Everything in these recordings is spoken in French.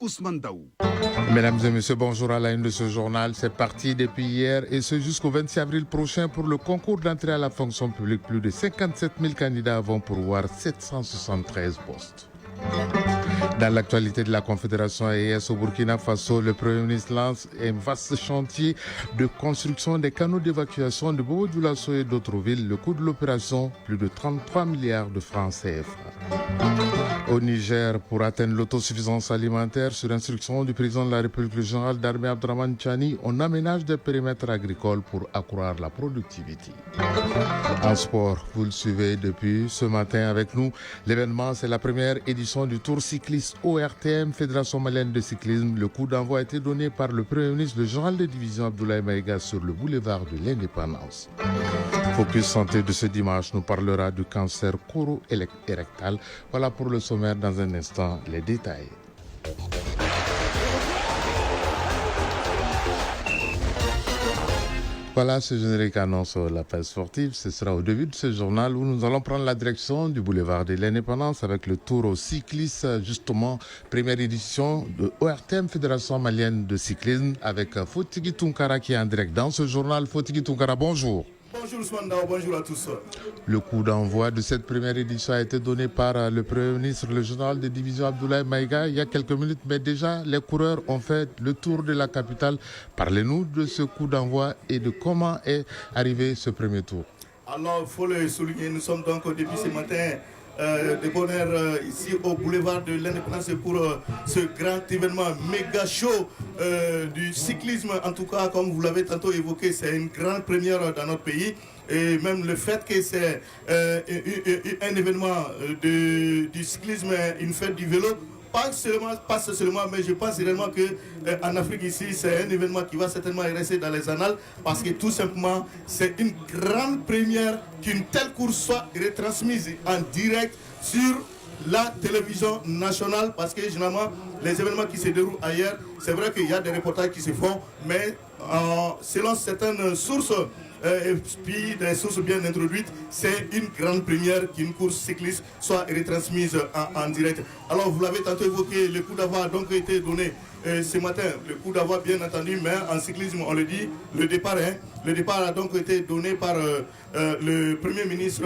Ousmane Daou. Mesdames et messieurs, bonjour à la une de ce journal. C'est parti depuis hier et ce jusqu'au 26 avril prochain pour le concours d'entrée à la fonction publique. Plus de 57 000 candidats vont pourvoir 773 postes. Dans l'actualité de la Confédération AES au Burkina Faso, le Premier ministre lance un vaste chantier de construction des canaux d'évacuation de Bobo-Dioulasso et d'autres villes. Le coût de l'opération, plus de 33 milliards de francs CFA. Au Niger, pour atteindre l'autosuffisance alimentaire, sur instruction du président de la République, le général d'armée Abdraman Chani, on aménage des périmètres agricoles pour accroître la productivité. En sport, vous le suivez depuis ce matin avec nous. L'événement, c'est la première édition du Tour cycliste ORTM, Fédération malienne de cyclisme. Le coup d'envoi a été donné par le Premier ministre, le général de division Abdoulaye Maïga, sur le boulevard de l'Indépendance. Focus santé de ce dimanche nous parlera du cancer coro-érectal. Voilà pour le sommaire, dans un instant, les détails. Voilà, ce générique annonce la page sportive. Ce sera au début de ce journal où nous allons prendre la direction du boulevard de l'Indépendance avec le tour au cycliste, justement, première édition de ORTM, Fédération malienne de cyclisme, avec Fotigui Tunkara qui est en direct dans ce journal. Fotigui Tunkara, bonjour. Bonjour Ousmane Daou, bonjour à tous. Le coup d'envoi de cette première édition a été donné par le Premier ministre, le général de division Abdoulaye Maïga, il y a quelques minutes, mais déjà les coureurs ont fait le tour de la capitale. Parlez-nous de ce coup d'envoi et de comment est arrivé ce premier tour. Alors, il faut le souligner, nous sommes donc depuis ce matin de bonne heure ici au boulevard de l'Indépendance pour ce grand événement méga show du cyclisme. En tout cas, comme vous l'avez tantôt évoqué, c'est une grande première dans notre pays. Et même le fait que c'est un événement du cyclisme, une fête du vélo, pas seulement, mais je pense réellement qu'en Afrique ici, c'est un événement qui va certainement rester dans les annales parce que tout simplement, c'est une grande première qu'une telle course soit retransmise en direct sur la télévision nationale parce que généralement, les événements qui se déroulent ailleurs, c'est vrai qu'il y a des reportages qui se font, mais selon certaines sources, et puis des sources bien introduites, c'est une grande première qu'une course cycliste soit retransmise en direct. Alors vous l'avez tantôt évoqué, le coup d'envoi a donc été donné ce matin, le coup d'envoi bien entendu, mais en cyclisme on le dit, le départ a donc été donné par le Premier ministre,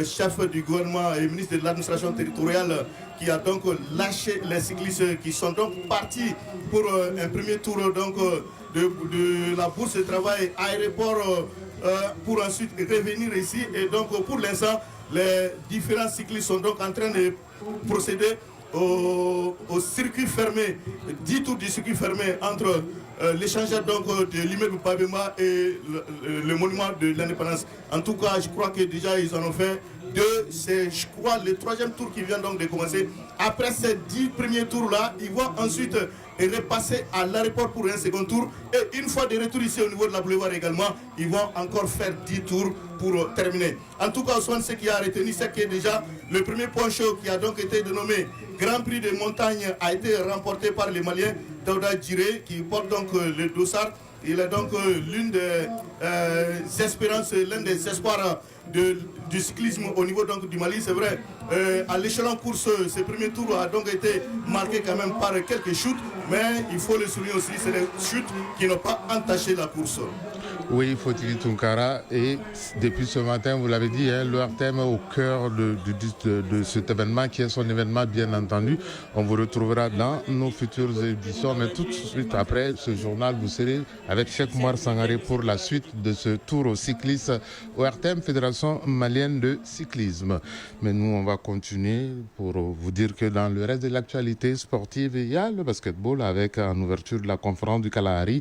chef du gouvernement et ministre de l'administration territoriale qui a donc lâché les cyclistes qui sont donc partis pour un premier tour donc de la bourse de travail aéroport pour ensuite revenir ici. Et donc pour l'instant, les différents cyclistes sont donc en train de procéder au circuit fermé, 10 tours du circuit fermé entre l'échangeur donc de l'immeuble Babema et le monument de l'Indépendance. En tout cas, je crois que déjà ils en ont fait deux. C'est, je crois, le troisième tour qui vient donc de commencer. Après ces 10 premiers tours-là, ils vont ensuite repasser à l'aéroport pour un second tour. Et une fois de retour ici au niveau de la boulevard également, ils vont encore faire 10 tours pour terminer. En tout cas, ce qui a retenu, c'est que déjà le premier point chaud qui a donc été dénommé Grand Prix de montagne a été remporté par les Maliens, Daouda Djiré, qui porte donc le dossard. Il est donc l'une des espérances, l'un des espoirs du cyclisme au niveau donc du Mali. C'est vrai, à l'échelon course, ce premier tour a donc été marqué quand même par quelques chutes, mais il faut le souligner aussi, c'est des chutes qui n'ont pas entaché la course. Oui, Fotigui Tunkara, et depuis ce matin, vous l'avez dit, l'ORTM est au cœur de cet événement qui est son événement bien entendu. On vous retrouvera dans nos futures éditions, mais tout de suite après ce journal, vous serez avec Cheikh Moumar Sangaré pour la suite de ce tour au cycliste ORTM, Fédération malienne de cyclisme. Mais nous, on va continuer pour vous dire que dans le reste de l'actualité sportive, il y a le basketball avec en ouverture de la conférence du Kalahari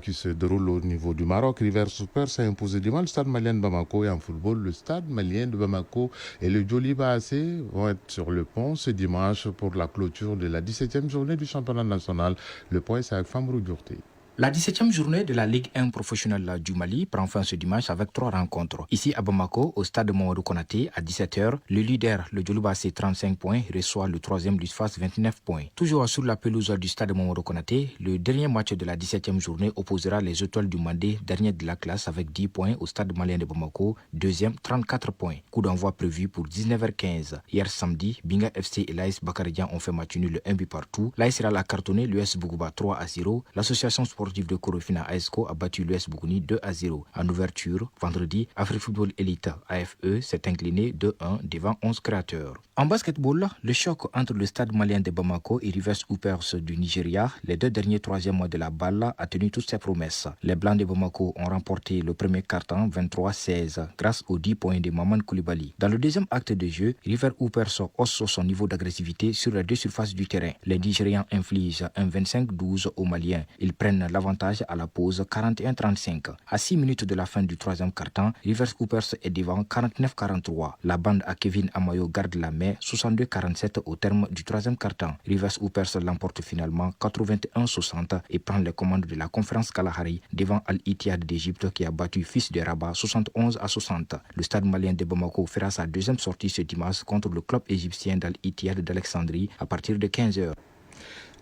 qui se déroule au niveau du Maroc. River Super s'est imposé devant le stade malien de Bamako et en football, le stade malien de Bamako et le Djoliba AC vont être sur le pont ce dimanche pour la clôture de la 17e journée du championnat national. Le point, c'est avec Famrou Djourté. La 17e journée de la Ligue 1 professionnelle du Mali prend fin ce dimanche avec 3 rencontres. Ici à Bamako, au stade Mamadou Konaté, à 17h, le leader, le Djoloba C 35 points, reçoit le 3e l'USFAS 29 points. Toujours sur la pelouse du stade Mamadou Konaté, le dernier match de la 17e journée opposera les Étoiles du Mandé, dernier de la classe avec 10 points au stade malien de Bamako, deuxième 34 points. Coup d'envoi prévu pour 19h15. Hier samedi, Binga FC et l'AS Bakaridian ont fait match nul 1 but partout. L'AS Real a cartonné l'US Bougouba 3-0. L'association sportive de Korofina AESCO a battu l'US Bougouni 2-0. En ouverture, vendredi, Afrifootball Elite AFE s'est incliné 2-1 devant 11 créateurs. En basketball, le choc entre le stade malien de Bamako et Rivers Hoopers du Nigeria, les 2 derniers 3e mois de la balle, a tenu toutes ses promesses. Les Blancs de Bamako ont remporté le premier quart-temps 23-16 grâce aux 10 points de Maman Koulibaly. Dans le deuxième acte de jeu, Rivers Hoopers hausse son niveau d'agressivité sur les 2 surfaces du terrain. Les Nigérians infligent un 25-12 aux Maliens. Ils prennent l'avantage à la pause 41-35. À 6 minutes de la fin du 3e quart-temps, Rivers Hoopers est devant 49-43. La bande à Kevin Amayo garde la main 62-47 au terme du 3e quart-temps. Rivers Hoopers l'emporte finalement 81-60 et prend les commandes de la conférence Kalahari devant Al-Ittihad d'Égypte qui a battu Fils de Rabat 71-60. Le stade malien de Bamako fera sa 2e sortie ce dimanche contre le club égyptien d'Al-Ittihad d'Alexandrie à partir de 15h.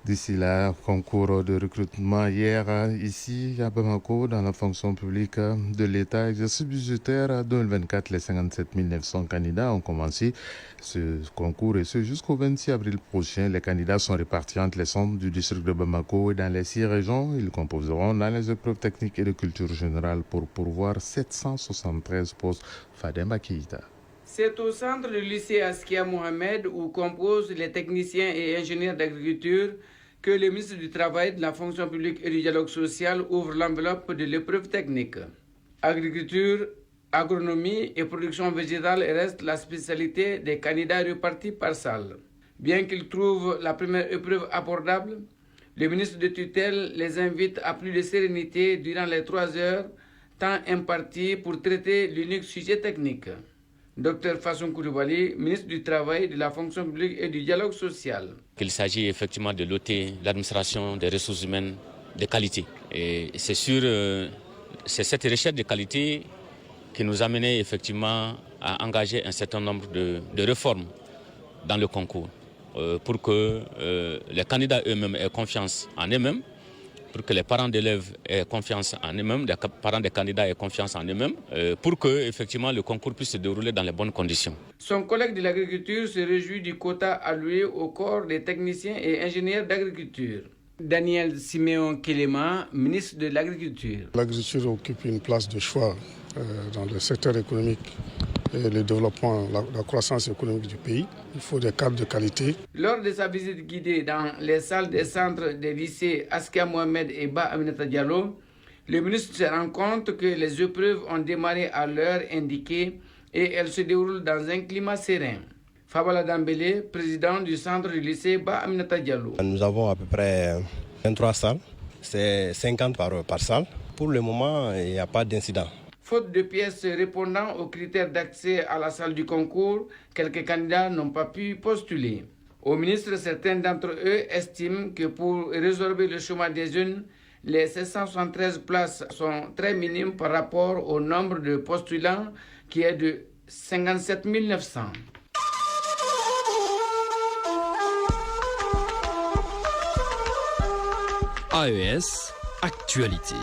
D'ici là, concours de recrutement hier ici à Bamako dans la fonction publique de l'État. Exercice budgétaire 2024, les 57 900 candidats ont commencé ce concours et ce jusqu'au 26 avril prochain. Les candidats sont répartis entre les centres du district de Bamako et dans les 6 régions. Ils composeront dans les épreuves techniques et de culture générale pour pourvoir 773 postes. Fadem Keïta. C'est au centre du lycée Askia Mohamed où composent les techniciens et ingénieurs d'agriculture que le ministre du Travail, de la fonction publique et du dialogue social ouvre l'enveloppe de l'épreuve technique. Agriculture, agronomie et production végétale restent la spécialité des candidats répartis par salle. Bien qu'ils trouvent la première épreuve abordable, le ministre de tutelle les invite à plus de sérénité durant les 3 heures, temps imparti pour traiter l'unique sujet technique. Dr Fasson Koulibaly, ministre du Travail, de la fonction publique et du dialogue social. Il s'agit effectivement de doter l'administration des ressources humaines de qualité. Et c'est sûr, c'est cette recherche de qualité qui nous a mené effectivement à engager un certain nombre de réformes dans le concours pour que les candidats eux-mêmes aient confiance en eux-mêmes, pour que les parents d'élèves aient confiance en eux-mêmes, les parents des candidats aient confiance en eux-mêmes, pour que effectivement le concours puisse se dérouler dans les bonnes conditions. Son collègue de l'agriculture se réjouit du quota alloué au corps des techniciens et ingénieurs d'agriculture. Daniel Siméon Kelema, ministre de l'Agriculture. L'agriculture occupe une place de choix dans le secteur économique et le développement, la croissance économique du pays. Il faut des cadres de qualité. Lors de sa visite guidée dans les salles des centres des lycées Askia Mohamed et Ba Aminata Diallo, le ministre se rend compte que les épreuves ont démarré à l'heure indiquée et elles se déroulent dans un climat serein. Fabala Dambélé, président du centre du lycée Ba Aminata Diallo. Nous avons à peu près 23 salles, c'est 50 par salle. Pour le moment, il n'y a pas d'incident. Faute de pièces répondant aux critères d'accès à la salle du concours, quelques candidats n'ont pas pu postuler. Au ministre, certains d'entre eux estiment que pour résorber le chômage des jeunes, les 773 places sont très minimes par rapport au nombre de postulants qui est de 57 900. AES, actualité.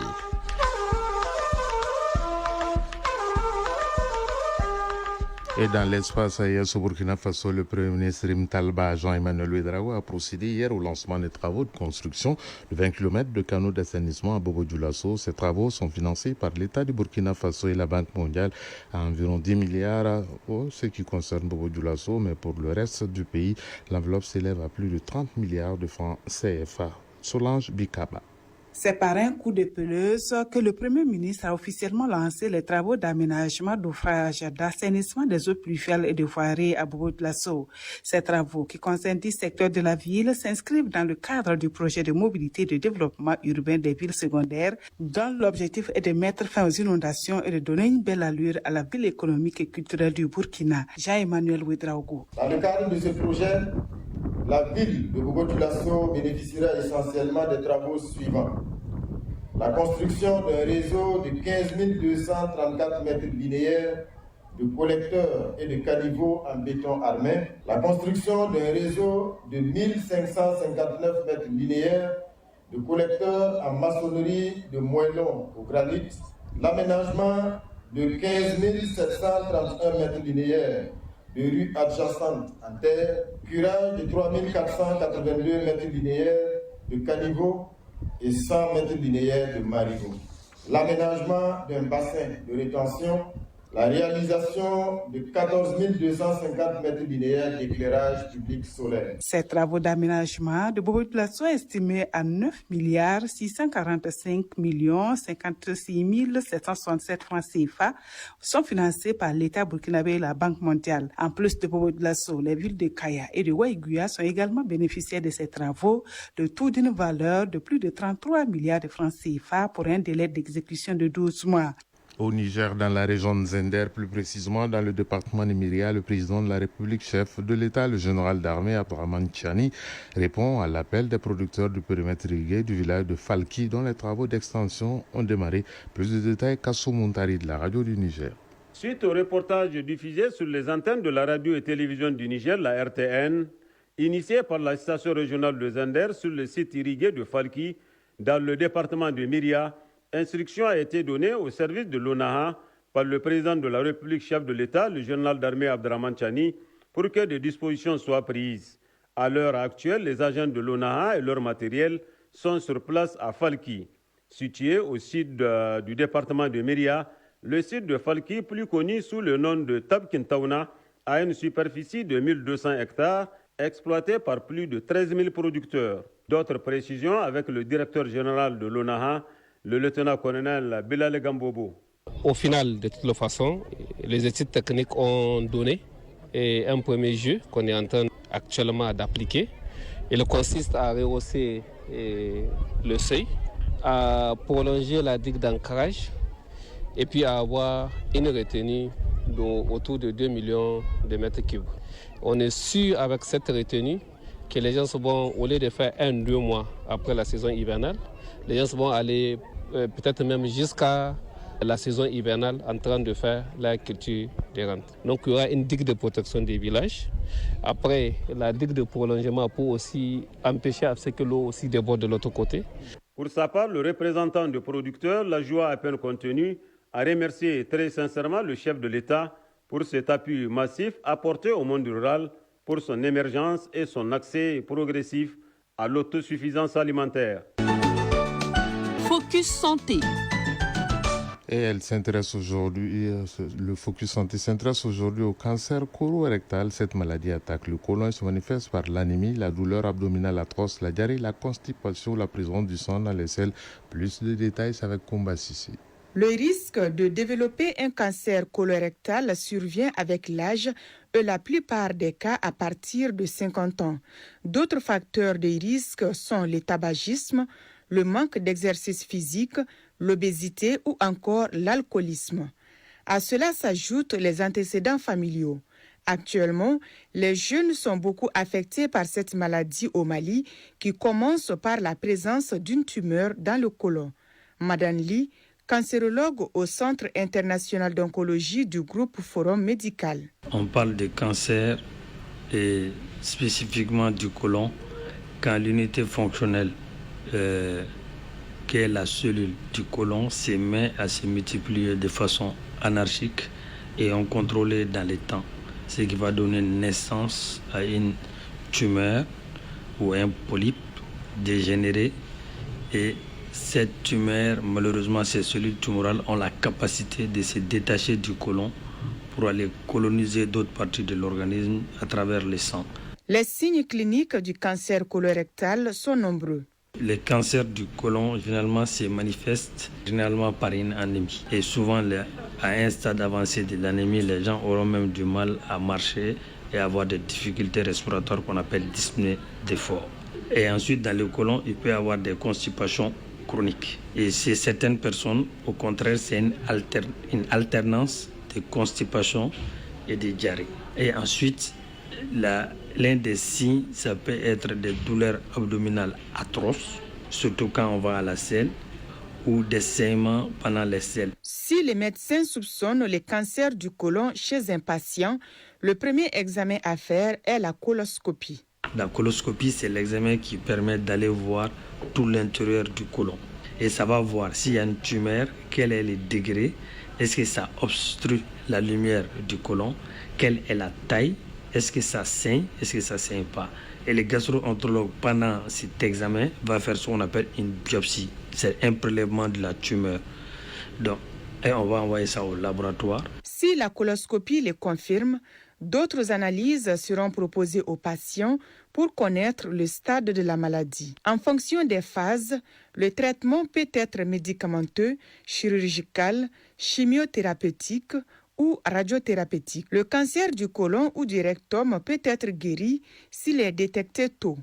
Et dans l'espace ailleurs au Burkina Faso, le Premier ministre Rim Talba Jean-Emmanuel Ouedraogo a procédé hier au lancement des travaux de construction de 20 km de canaux d'assainissement à Bobo-Dioulasso. Ces travaux sont financés par l'État du Burkina Faso et la Banque mondiale à environ 10 milliards en ce qui concerne Bobo-Dioulasso, mais pour le reste du pays, l'enveloppe s'élève à plus de 30 milliards de francs CFA. Solange Bikaba. C'est par un coup de pelouse que le Premier ministre a officiellement lancé les travaux d'aménagement d'ouvrages d'assainissement des eaux pluviales et de voiries à Bobo-Dioulasso. Ces travaux, qui concernent 10 secteurs de la ville, s'inscrivent dans le cadre du projet de mobilité et de développement urbain des villes secondaires, dont l'objectif est de mettre fin aux inondations et de donner une belle allure à la ville économique et culturelle du Burkina. Jean-Emmanuel Ouedraogo. Dans le cadre de ce projet, la ville de Bobo-Dioulasso bénéficiera essentiellement des travaux suivants. la construction d'un réseau de 15 234 mètres linéaires de collecteurs et de caniveaux en béton armé, la construction d'un réseau de 1559 mètres linéaires de collecteurs en maçonnerie de moellons au granit, l'aménagement de 15 731 mètres linéaires de rues adjacentes en terre, curage de 3 482 mètres linéaires de caniveaux et 100 mètres linéaires de marigots, l'aménagement d'un bassin de rétention, la réalisation de 14 250 mètres linéaires d'éclairage public solaire. Ces travaux d'aménagement de Bobo-Dioulasso sont estimés à 9 645 56 767 francs CFA, sont financés par l'État burkinabé et la Banque mondiale. En plus de Bobo-Dioulasso, les villes de Kaya et de Waïguya sont également bénéficiaires de ces travaux, de tout d'une valeur de plus de 33 milliards de francs CFA pour un délai d'exécution de 12 mois. Au Niger, dans la région de Zender, plus précisément dans le département de Myria, le président de la République, chef de l'État, le général d'armée Abdraman Tchani, répond à l'appel des producteurs du périmètre irrigué du village de Falki, dont les travaux d'extension ont démarré. Plus de détails, Kassou Montari de la radio du Niger. Suite au reportage diffusé sur les antennes de la radio et télévision du Niger, la RTN, initié par la station régionale de Zender sur le site irrigué de Falki, dans le département de Myria, instruction a été donnée au service de l'ONAHA par le président de la République, chef de l'État, le général d'armée Abdraman Tchani, pour que des dispositions soient prises. À l'heure actuelle, les agents de l'ONAHA et leur matériel sont sur place à Falki. Situé au sud du département de Myria, le site de Falki, plus connu sous le nom de Tabkintaouna, a une superficie de 1200 hectares, exploitée par plus de 13 000 producteurs. D'autres précisions avec le directeur général de l'ONAHA, le lieutenant-colonel Bilal Gambobo. Au final, de toutes les façons, les études techniques ont donné un premier jeu qu'on est en train actuellement d'appliquer. Il consiste à rehausser le seuil, à prolonger la digue d'ancrage et puis à avoir une retenue autour de 2 millions de mètres cubes. On est sûr avec cette retenue que les gens vont, au lieu de faire 1-2 mois après la saison hivernale, les gens vont aller peut-être même jusqu'à la saison hivernale en train de faire la culture des rentes. Donc il y aura une digue de protection des villages. Après, la digue de prolongement pour aussi empêcher à ce que l'eau aussi déborde de l'autre côté. Pour sa part, le représentant du producteur, la joie à peine contenue, a remercié très sincèrement le chef de l'État pour cet appui massif apporté au monde rural pour son émergence et son accès progressif à l'autosuffisance alimentaire. Focus Santé. Et elle s'intéresse aujourd'hui, le Focus Santé s'intéresse aujourd'hui au cancer colorectal. Cette maladie attaque le côlon et se manifeste par l'anémie, la douleur abdominale atroce, la diarrhée, la constipation, la présence du sang dans les selles. Plus de détails avec Komba Sissi. Le risque de développer un cancer colorectal survient avec l'âge et la plupart des cas à partir de 50 ans. D'autres facteurs de risque sont le tabagisme, le manque d'exercice physique, l'obésité ou encore l'alcoolisme. À cela s'ajoutent les antécédents familiaux. Actuellement, les jeunes sont beaucoup affectés par cette maladie au Mali qui commence par la présence d'une tumeur dans le côlon. Madame Lee, cancérologue au Centre international d'oncologie du groupe Forum médical. On parle de cancer et spécifiquement du côlon quand l'unité fonctionnelle qui est la cellule du côlon se met à se multiplier de façon anarchique et incontrôlée dans le temps, ce qui va donner naissance à une tumeur ou un polype dégénéré. Et cette tumeur, malheureusement, ces cellules tumorales ont la capacité de se détacher du côlon pour aller coloniser d'autres parties de l'organisme à travers le sang. Les signes cliniques du cancer colorectal sont nombreux. Le cancer du côlon, généralement, se manifeste généralement par une anémie. Et souvent, à un stade avancé de l'anémie, les gens auront même du mal à marcher et avoir des difficultés respiratoires qu'on appelle dyspnée d'effort. Et ensuite, dans le côlon, il peut y avoir des constipations chroniques. Et chez certaines personnes, au contraire, c'est une alternance de constipation et de diarrhée. Et ensuite, l'un des signes, ça peut être des douleurs abdominales atroces, surtout quand on va à la selle, ou des saignements pendant les selles. Si les médecins soupçonnent les cancers du côlon chez un patient, le premier examen à faire est la coloscopie. La coloscopie, c'est l'examen qui permet d'aller voir tout l'intérieur du côlon. Et ça va voir s'il y a une tumeur, quel est le degré, est-ce que ça obstrue la lumière du côlon, quelle est la taille, est-ce que ça saigne, est-ce que ça ne saigne pas. Et le gastro-entérologue, pendant cet examen, va faire ce qu'on appelle une biopsie. C'est un prélèvement de la tumeur. Donc, et on va envoyer ça au laboratoire. Si la coloscopie le confirme, d'autres analyses seront proposées aux patients pour connaître le stade de la maladie. En fonction des phases, le traitement peut être médicamenteux, chirurgical, chimiothérapeutique ou radiothérapeutique. Le cancer du côlon ou du rectum peut être guéri s'il est détecté tôt.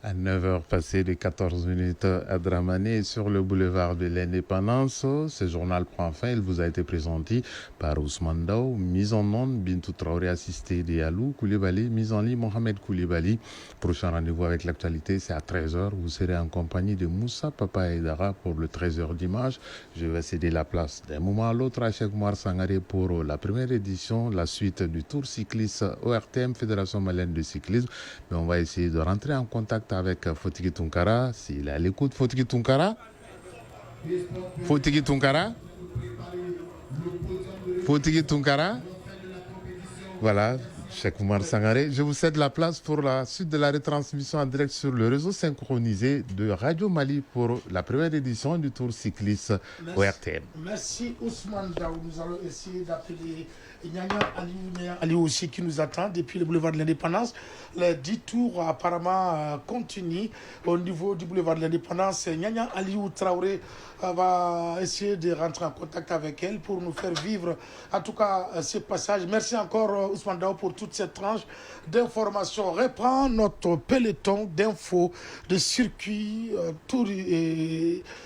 À 9h passées de 14 minutes à Dramane sur le boulevard de l'Indépendance. Ce journal prend fin. Il vous a été présenté par Ousmane Daou, mise en onde Bintou Traoré, assisté de Yalou Koulibaly, mise en ligne Mohamed Koulibaly. Prochain rendez-vous avec l'actualité, c'est à 13h. Vous serez en compagnie de Moussa Papa Aïdara pour le 13h dimanche. Je vais céder la place d'un moment à l'autre à Cheikh Oumar Sangaré pour la première édition, la suite du Tour cycliste ORTM, Fédération malienne de cyclisme. Mais on va essayer de rentrer en contact avec Fotiki Tunkara, s'il est à l'écoute. Fotiki Tunkara. Fotiki Tunkara. Fotiki Tunkara. Voilà, Cheikh Oumar Sangaré. Je vous cède la place pour la suite de la retransmission en direct sur le réseau synchronisé de Radio Mali pour la première édition du Tour cycliste ORTM. Merci Ousmane Daou. Nous allons essayer d'appeler Nyanya Aliou aussi qui nous attend depuis le boulevard de l'Indépendance. Les 10 tours apparemment continuent au niveau du boulevard de l'Indépendance. Nyanya Aliou Traoré va essayer de rentrer en contact avec elle pour nous faire vivre en tout cas ce passage. Merci encore Ousmane Daou pour toute cette tranche d'informations. Reprend notre peloton d'infos de circuits tour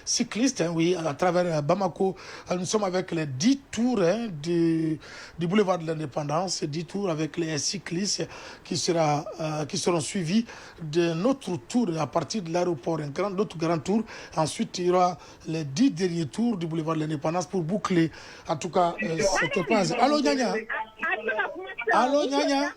cyclistes, oui, à travers Bamako. Nous sommes avec les 10 tours du boulevard de l'Indépendance, 10 tours avec les cyclistes qui seront suivis de notre tour à partir de l'aéroport, notre grand tour. Ensuite, il y aura les 10 derniers tours du boulevard de l'Indépendance pour boucler, en tout cas, cette phase. Allô, Nyanya? Allô, Nyanya?